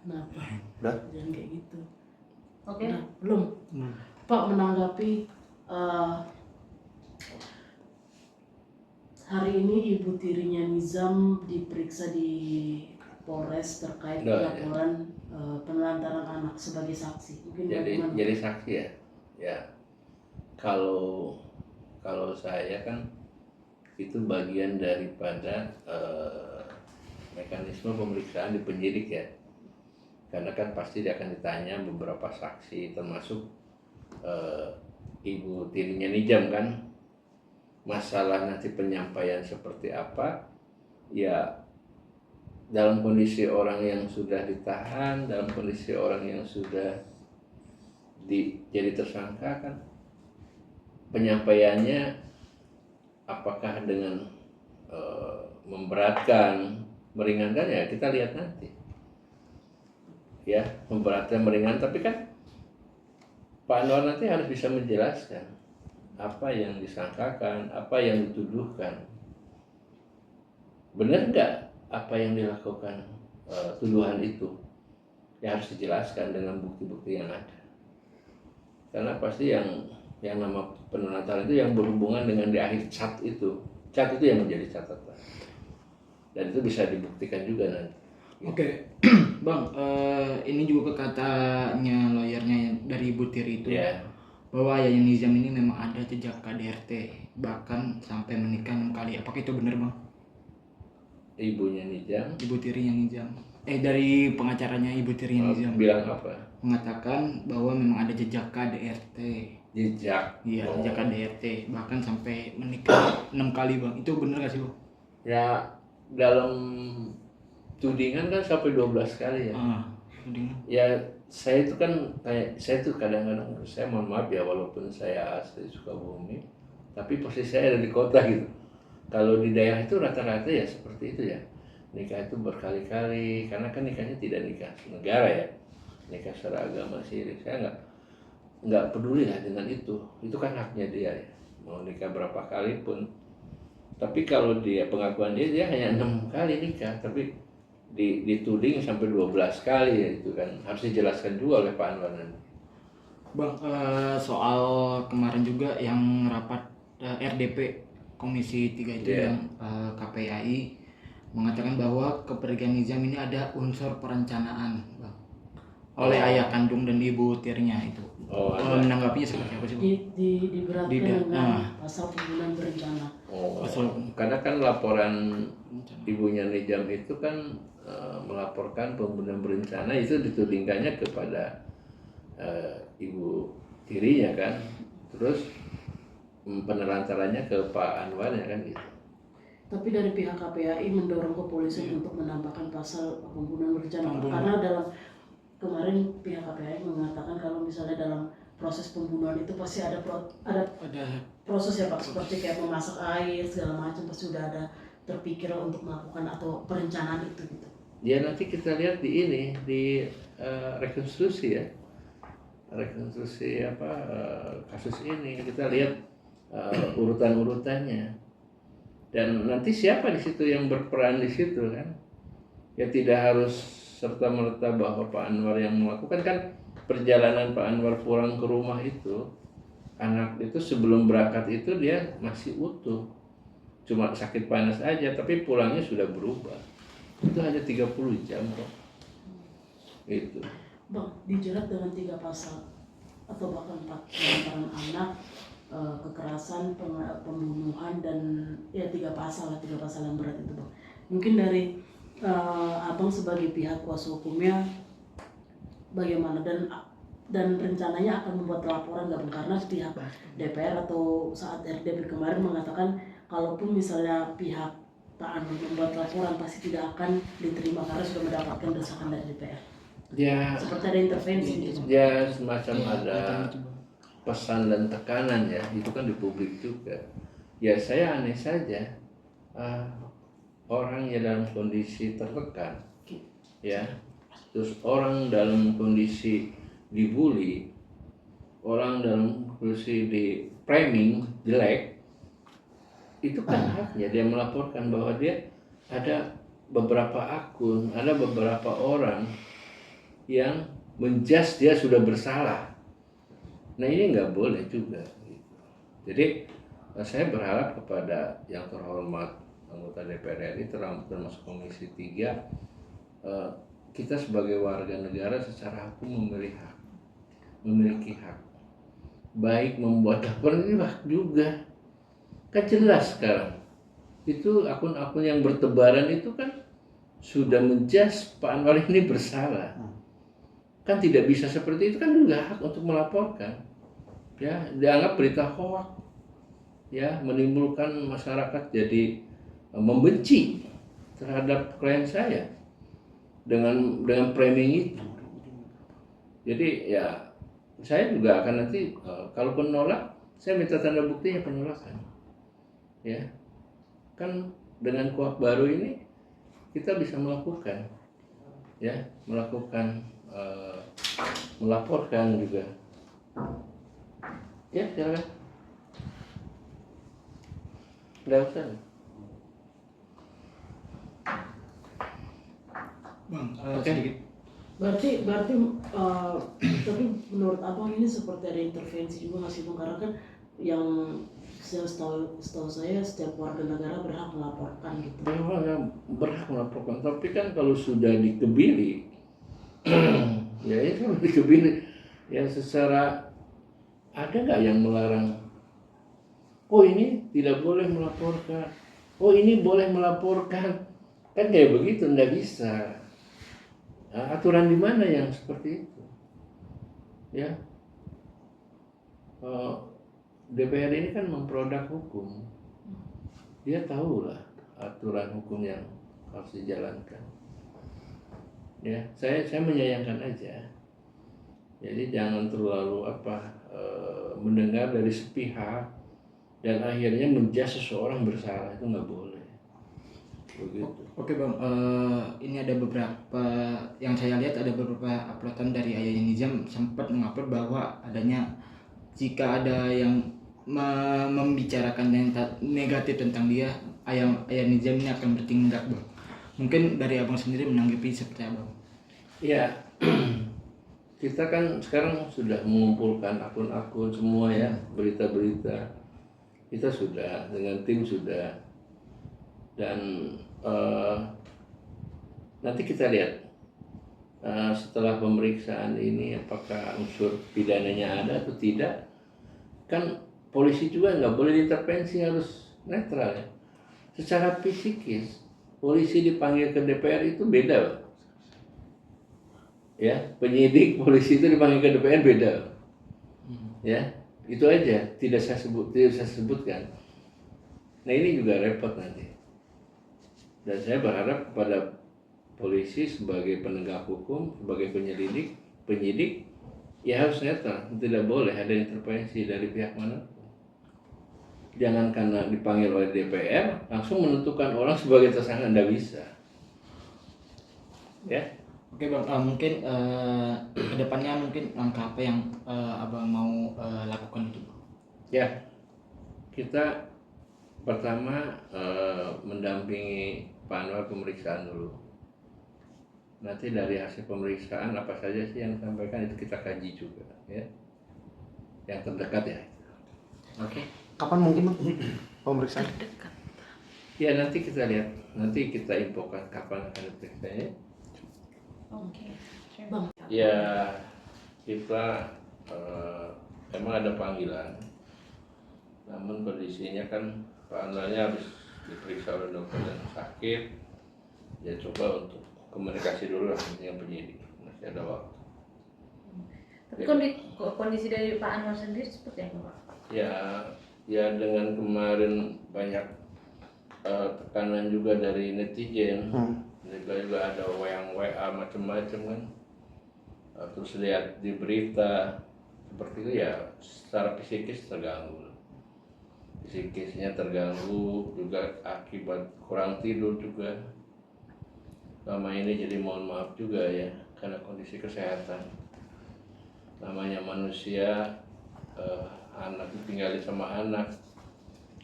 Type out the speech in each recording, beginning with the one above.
Kenapa? Udah? Jangan kayak gitu. Oke. Nah, belum. Pak menanggapi hari ini ibu tirinya Nizam diperiksa di Polres terkait laporan penelantaran anak sebagai saksi. Mungkin jadi saksi ya. Ya. Kalau saya kan itu bagian daripada mekanisme pemeriksaan di penyidik ya. Karena kan pasti dia akan ditanya beberapa saksi termasuk ibu tirinya Nizam kan. Masalah nanti penyampaian seperti apa ya, dalam kondisi orang yang sudah ditahan, dalam kondisi orang yang sudah jadi tersangka kan, penyampaiannya apakah dengan memberatkan, meringankan ya kita lihat nanti ya. Memberatkan, meringan, tapi kan Pak Anwar nanti harus bisa menjelaskan apa yang disangkakan, apa yang dituduhkan, benar nggak apa yang dilakukan tuduhan itu, ya harus dijelaskan dengan bukti-bukti yang ada. Karena pasti yang nama penelantaran itu yang berhubungan dengan di akhir cat itu yang menjadi catatan, dan itu bisa dibuktikan juga nanti. Oke. Bang, ini juga katanya lawyernya dari Ibu Tiri itu bahwa Yayan Nizam ini memang ada jejak KDRT, bahkan sampai menikah 6 kali. Apakah itu benar, Bang? Ibunya Nizam? Ibu tirinya Nizam. Dari pengacaranya Ibu tirinya Nizam. Bilang apa? Mengatakan bahwa memang ada jejak KDRT. Jejak? Iya, jejak KDRT. Bahkan sampai menikah 6 kali, Bang. Itu benar gak sih, Bang? Ya, dalam tudingan kan sampai 12 kali ya. Tudingan. Ya, saya itu kan saya tuh kadang-kadang, saya mohon maaf ya, walaupun saya asli Sukabumi, tapi posisi saya ada di kota gitu. Kalau di daerah itu rata-rata ya seperti itu ya, nikah itu berkali-kali, karena kan nikahnya tidak nikah negara ya, nikah secara agama syirik. Saya nggak peduli lah dengan itu kan haknya dia ya, mau nikah berapa kali pun. Tapi kalau dia, pengakuan dia hanya 6 kali nikah, tapi dituding sampai 12 kali ya, itu kan harus dijelaskan juga oleh Pak Anwar nanti. Bang, soal kemarin juga yang rapat RDP Komisi 3 itu yang KPAI mengatakan bahwa kepergian Nizam ini ada unsur perencanaan, Bang, oleh ayah kandung dan ibu tirinya itu. Menanggapinya seperti apa sih, Bang? Diberatkan dengan pasal pembunuhan berencana. Karena kan laporan ibunya Nizam itu kan melaporkan pembunuhan berencana, itu ditudingkannya kepada ibu tirinya kan, terus penelantarannya ke Pak Anwar ya kan gitu. Tapi dari pihak KPAI mendorong kepolisian untuk menambahkan pasal pembunuhan berencana, karena dalam kemarin pihak KPAI mengatakan kalau misalnya dalam proses pembunuhan itu pasti ada proses ya Pak, seperti kayak memasak air segala macam, pasti sudah ada terpikir untuk melakukan atau perencanaan itu gitu. Ya nanti kita lihat di ini, di rekonstruksi ya, rekonstruksi kasus ini, kita lihat urutan-urutannya, dan nanti siapa di situ yang berperan di situ kan. Ya tidak harus serta-merta bahwa Pak Anwar yang melakukan. Kan perjalanan Pak Anwar pulang ke rumah itu, anak itu sebelum berangkat itu dia masih utuh, cuma sakit panas aja, tapi pulangnya sudah berubah. Itu hanya 30 jam kok. Itu. Bang, dijerat dengan 3 pasal atau bahkan 4, penelantaran anak, kekerasan, pembunuhan, dan ya 3 pasal yang berat itu, Bang. Mungkin dari Abang sebagai pihak kuasa hukumnya bagaimana, dan rencananya akan membuat laporan nggak, Bang? Karena pihak DPR atau saat RDP kemarin mengatakan kalaupun misalnya pihak Pak Anwar membuat laporan pasti tidak akan diterima karena sudah mendapatkan desakan dari DPR. Ya, seperti ada intervensi gitu. Ya semacam ada pesan dan tekanan ya, itu kan di publik juga. Ya saya aneh saja, orang yang dalam kondisi tertekan ya, terus orang dalam kondisi dibully, orang dalam kondisi di framing jelek, itu kan haknya dia melaporkan bahwa dia ada beberapa akun, ada beberapa orang yang menjas dia sudah bersalah. Nah ini nggak boleh juga. Gitu. Jadi saya berharap kepada yang terhormat anggota DPR RI termasuk Komisi 3, kita sebagai warga negara secara hukum memiliki hak. Baik membuat laporan ini hak juga. Kan jelas sekarang. Itu akun-akun yang bertebaran itu kan sudah menjas Pak Anwar ini bersalah. Kan tidak bisa seperti itu, kan juga hak untuk melaporkan. Ya, dianggap berita hoax. Ya, menimbulkan masyarakat jadi membenci terhadap klien saya dengan framing itu. Jadi ya saya juga akan nanti kalaupun nolak, saya minta tanda buktinya penolakan. Ya, kan dengan kuhap baru ini kita bisa melakukan, ya, melaporkan juga. Ya, silakan. Nggak usah. Bang, Oke. sedikit. Berarti tapi menurut abang ini seperti ada intervensi juga nggak sih bang? Karena kan yang setahu saya setiap warga negara berhak melaporkan gitu. Memang berhak melaporkan, tapi kan kalau sudah dikebiri, ya itu dikebiri, ya secara ada nggak yang melarang? Oh ini tidak boleh melaporkan, oh ini boleh melaporkan, kan kayak begitu nggak bisa. Nah, aturan di mana yang seperti itu? Ya, DPR ini kan memproduk hukum, dia tahulah aturan hukum yang harus dijalankan. Ya, saya menyayangkan aja. Jadi jangan terlalu mendengar dari sepihak dan akhirnya menjas seseorang bersalah, itu nggak boleh. Begitu. Oke bang, ini ada beberapa yang saya lihat, ada beberapa uploadan dari Ayah Nizam sempat mengupload bahwa adanya jika ada yang membicarakan yang negatif tentang dia, Ayah Nizam ini akan bertindak bang. Mungkin dari abang sendiri menanggapi seperti apa? Ya, kita kan sekarang sudah mengumpulkan akun-akun semua ya, berita-berita. Kita sudah dengan tim sudah, dan nanti kita lihat setelah pemeriksaan ini apakah unsur pidananya ada atau tidak. Kan polisi juga nggak boleh diintervensi, harus netral ya. Secara psikis polisi dipanggil ke DPR itu beda, Pak. Ya, penyidik polisi itu dipanggil ke DPR beda. Ya, itu aja tidak saya sebutkan. Nah ini juga repot nanti. Dan saya berharap kepada polisi sebagai penegak hukum, sebagai penyidik, ya harus netral, tidak boleh ada intervensi dari pihak mana. Jangan karena dipanggil oleh DPR langsung menentukan orang sebagai tersangka, tidak bisa. Ya. Oke bang, mungkin kedepannya mungkin langkah apa yang abang mau lakukan itu? Ya, kita pertama mendampingi Pak Anwar pemeriksaan dulu. Nanti dari hasil pemeriksaan apa saja sih yang disampaikan itu kita kaji juga, ya. Yang terdekat ya. Oke. Kapan mungkin pemeriksaan? Ya nanti kita lihat, nanti kita infokan kapan akan diperiksanya. Oke. Bang. Ya kita emang ada panggilan, namun kondisinya kan Pak Anwarnya habis diperiksa oleh dokter dan sakit, ya coba untuk komunikasi dulu lah dengan penyidik, masih ada waktu. Tapi kondisi dari Pak Anwar sendiri seperti apa Pak? Ya dengan kemarin banyak tekanan juga dari netizen, juga ada yang WA macam-macam kan, terus lihat di berita seperti itu ya secara psikis terganggu. Psikisnya terganggu juga akibat kurang tidur juga. Selama ini jadi mohon maaf juga ya karena kondisi kesehatan. Namanya manusia, anak ditinggalin sama anak,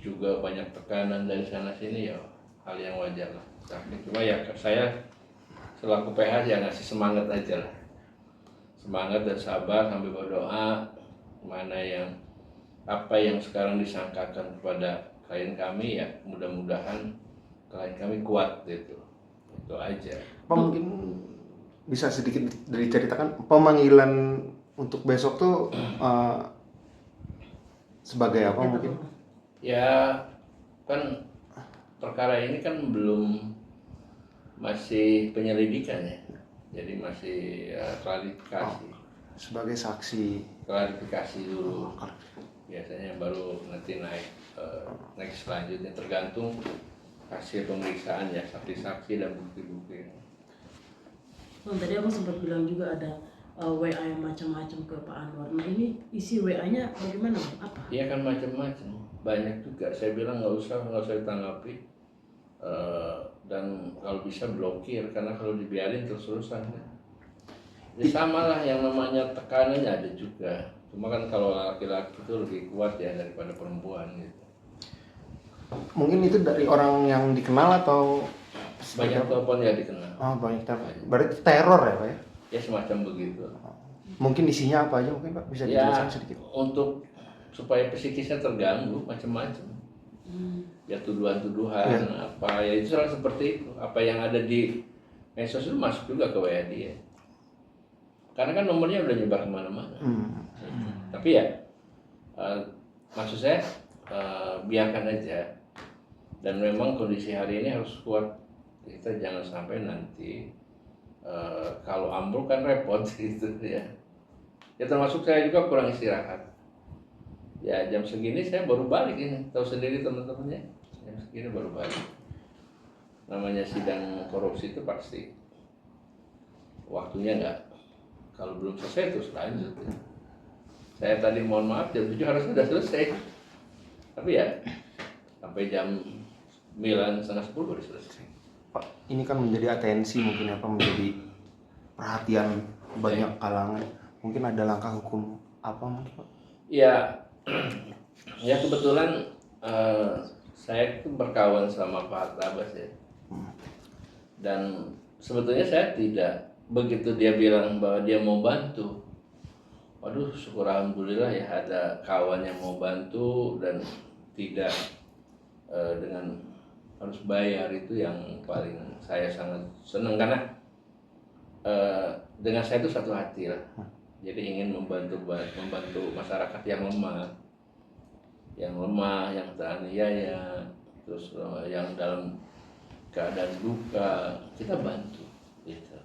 juga banyak tekanan dari sana sini ya hal yang wajar lah. Tapi cuma ya saya selaku PH ya ngasih semangat aja lah. semangat dan sabar sambil berdoa apa yang sekarang disangkakan kepada klien kami, ya mudah-mudahan klien kami kuat gitu. Itu aja. Apa mungkin bisa sedikit diceritakan pemanggilan untuk besok tuh sebagai apa mungkin? Ya kan perkara ini kan masih penyelidikan ya, jadi masih klarifikasi. Sebagai saksi. Klarifikasi dulu. Biasanya baru nanti naik selanjutnya, tergantung hasil pemeriksaan ya, saksi-saksi dan bukti-bukti. Bang, tadi aku sempat bilang juga ada WA yang macam-macam ke Pak Anwar. Nah ini isi WA-nya bagaimana Bang? Apa? Iya kan macam-macam, banyak juga. Saya bilang nggak usah ditanggapi, dan kalau bisa blokir, karena kalau dibiarin terus-terusan ya. Ya sama lah, yang namanya tekanannya ada juga. Cuma kan kalau laki-laki itu lebih kuat ya daripada perempuan gitu. Mungkin itu dari orang yang dikenal atau Banyak telepon ya dikenal. Oh, banyak teror. Berarti teror ya, Pak ya? Ya semacam begitu. Mungkin isinya apa aja mungkin Pak bisa Ya dijelaskan sedikit? untuk supaya psikisnya terganggu macam-macam. Ya tuduhan-tuduhan apa ya, itu salah seperti itu. Apa yang ada di medsos itu masuk juga ke WA dia. Karena kan nomornya udah nyebar kemana-mana. Tapi ya maksud saya biarkan aja. Dan memang kondisi hari ini harus kuat. Kita jangan sampai nanti kalau ambruk kan repot gitu ya. Ya termasuk saya juga kurang istirahat. Ya jam segini saya baru balik ini, tahu sendiri teman-temannya. Jam segini baru balik. Namanya sidang korupsi itu pasti waktunya enggak. Kalau belum selesai terus lanjut. Ya. Saya tadi mohon maaf jam 7 harus sudah selesai. Tapi ya sampai jam 9, setengah 10 baru selesai. Pak, ini kan menjadi atensi mungkin apa menjadi perhatian banyak kalangan. Mungkin ada langkah hukum apa mungkin Pak? Ya, ya kebetulan saya itu berkawan sama Pak Tabas ya. Dan sebetulnya saya tidak begitu dia bilang bahwa dia mau bantu. Waduh, syukur alhamdulillah ya ada kawan yang mau bantu dan tidak dengan harus bayar, itu yang paling saya sangat senang karena dengan saya itu satu hati lah. Jadi ingin membantu masyarakat yang lemah, yang teraniaya, terus yang dalam keadaan duka, kita bantu, gitu.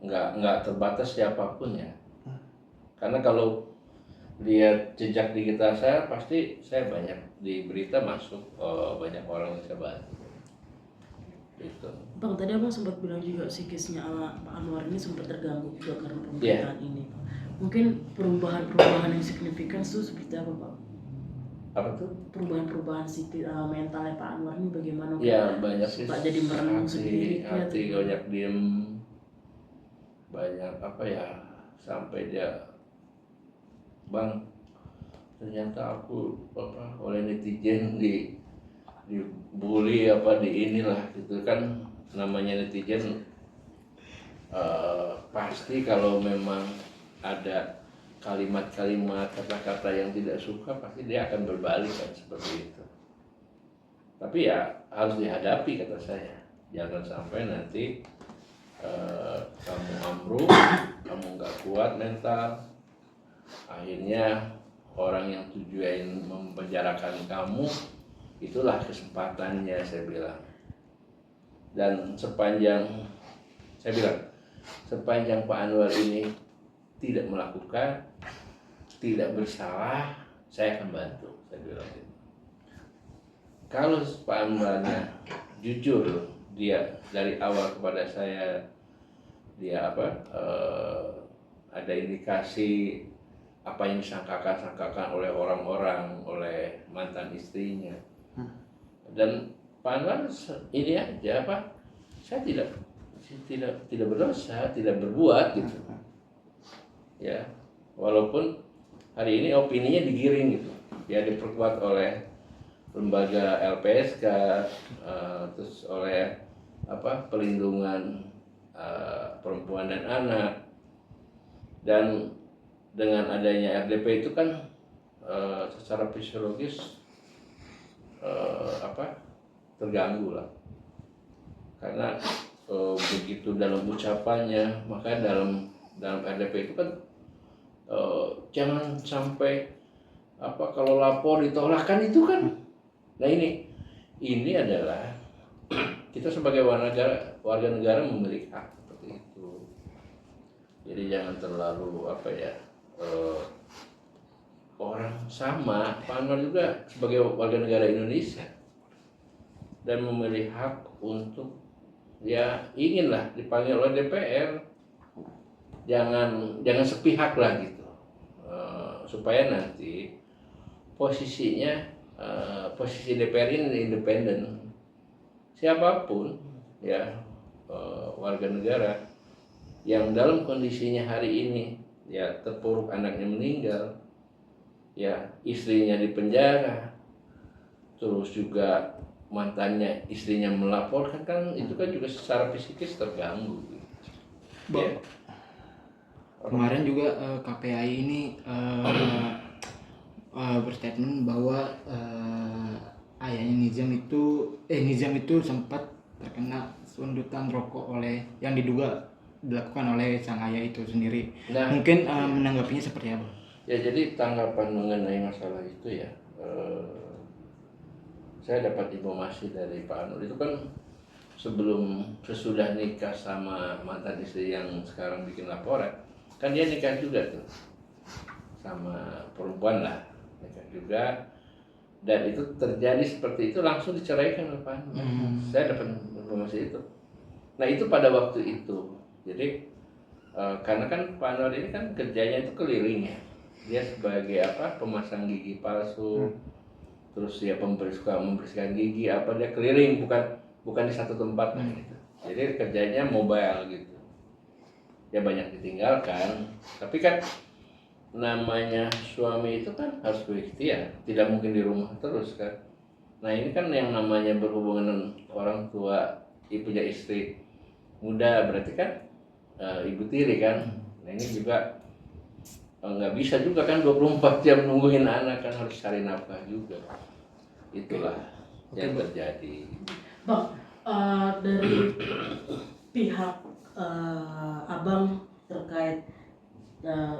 Nggak terbatas siapapun ya. Karena kalau lihat jejak digital saya, pasti saya banyak di berita masuk banyak orang yang saya bantu. Gitu. Bang, tadi abang sempat bilang juga psikisnya Pak Anwar ini sempat terganggu juga karena pemberitaan ini. Mungkin perubahan yang signifikan itu seperti apa Pak? Apa tuh? Perubahan mentalnya Pak Anwar ini bagaimana? Ya banyak sih. Pak jadi merenung sendiri. Hati banyak diem, banyak apa ya, sampai dia, Bang, ternyata aku oleh netizen dibully apa di inilah gitu kan, namanya netizen pasti kalau memang ada kalimat-kalimat, kata-kata yang tidak suka pasti dia akan berbalik kan, seperti itu. Tapi ya harus dihadapi kata saya, jangan sampai nanti kamu ambruk, kamu nggak kuat mental, akhirnya orang yang tujuan mempenjarakan kamu, itulah kesempatannya, saya bilang. Dan sepanjang Pak Anwar ini tidak melakukan, tidak bersalah, saya akan bantu, saya bilang gitu. Kalau Pak Anwarnya jujur, dia dari awal kepada saya, dia ada indikasi apa yang disangkakan oleh orang-orang, oleh mantan istrinya. Dan Pak Anwar ini aja saya tidak berdosa, tidak berbuat gitu. Ya, walaupun hari ini opininya digiring gitu. Ya diperkuat oleh lembaga LPSK, terus oleh pelindungan perempuan dan anak. Dan dengan adanya RDP itu kan secara fisiologis terganggu lah, karena begitu dalam ucapannya, maka dalam RDP itu kan jangan sampai kalau lapor ditolak kan itu kan. Nah ini adalah kita sebagai warga negara memiliki hak seperti itu. Jadi jangan terlalu orang sama. Pak Anwar juga sebagai warga negara Indonesia dan memiliki hak untuk inginlah dipanggil oleh DPR. Jangan sepihak lah gitu, supaya nanti posisinya posisi DPR ini independen. Siapapun warga negara yang dalam kondisinya hari ini terpuruk anaknya meninggal, istrinya dipenjara, terus juga mantannya istrinya melaporkan, kan itu kan juga secara psikis terganggu. Kemarin juga KPAI ini berstatement bahwa ayahnya Nizam itu sempat terkena sundutan rokok yang diduga dilakukan oleh sang ayah itu sendiri. Nah, mungkin menanggapinya seperti apa? Jadi tanggapan mengenai masalah itu saya dapat informasi dari Pak Anwar itu kan sesudah nikah sama mantan istri yang sekarang bikin laporan, kan dia nikah juga tuh sama perempuan lah, nikah juga, dan itu terjadi seperti itu, langsung diceraikan oleh Pak Anwar. Saya dapat informasi itu. Nah itu pada waktu itu, jadi karena kan Pak Anwar ini kan kerjanya itu keliling ya, dia sebagai pemasang gigi palsu, terus dia membersihkan gigi, dia keliling, bukan di satu tempat gitu. Jadi kerjanya mobile gitu. Dia banyak ditinggalkan, tapi kan namanya suami itu kan harus berikhtiar, tidak mungkin di rumah terus kan. Nah ini kan yang namanya berhubungan dengan orang tua, punya istri muda, berarti kan ibu tiri kan. Nah ini juga nggak bisa juga kan 24 jam nungguin anak, kan harus cari nafkah juga. Itulah yang terjadi. Bang, dari pihak abang terkait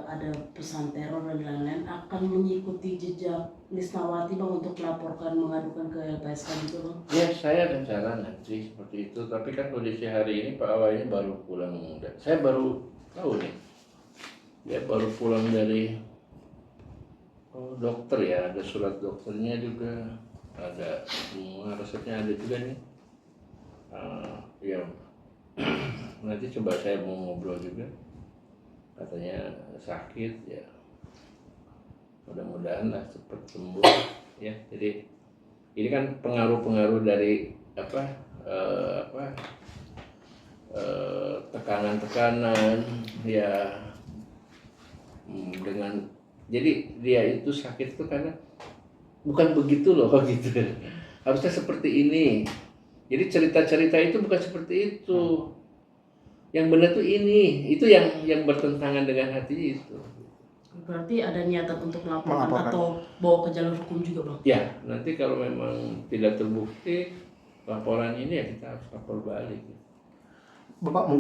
ada pesan teror dan lain-lain, akan mengikuti jejak Lisnawati bang untuk melaporkan, mengadukan ke LPSK juga bang? Ya saya rencana nanti seperti itu, tapi kan kondisi hari ini Pak Awa ini baru pulang, saya baru tahu nih, dia baru pulang dari dokter ya, ada surat dokternya juga, ada semua resepnya ada juga nih. Nanti coba saya mau ngobrol juga, katanya sakit ya, mudah-mudahan lah cepat sembuh ya. Jadi ini kan pengaruh dari tekanan-tekanan ya, dengan jadi dia itu sakit itu karena bukan begitu loh gitu, harusnya seperti ini. Jadi cerita-cerita itu bukan seperti itu. Yang benar tuh ini, itu yang bertentangan dengan hati itu. Berarti ada niatan untuk melaporkan atau bawa ke jalur hukum juga bang? Ya, nanti kalau memang tidak terbukti laporan ini ya kita harus lapor balik. Bapak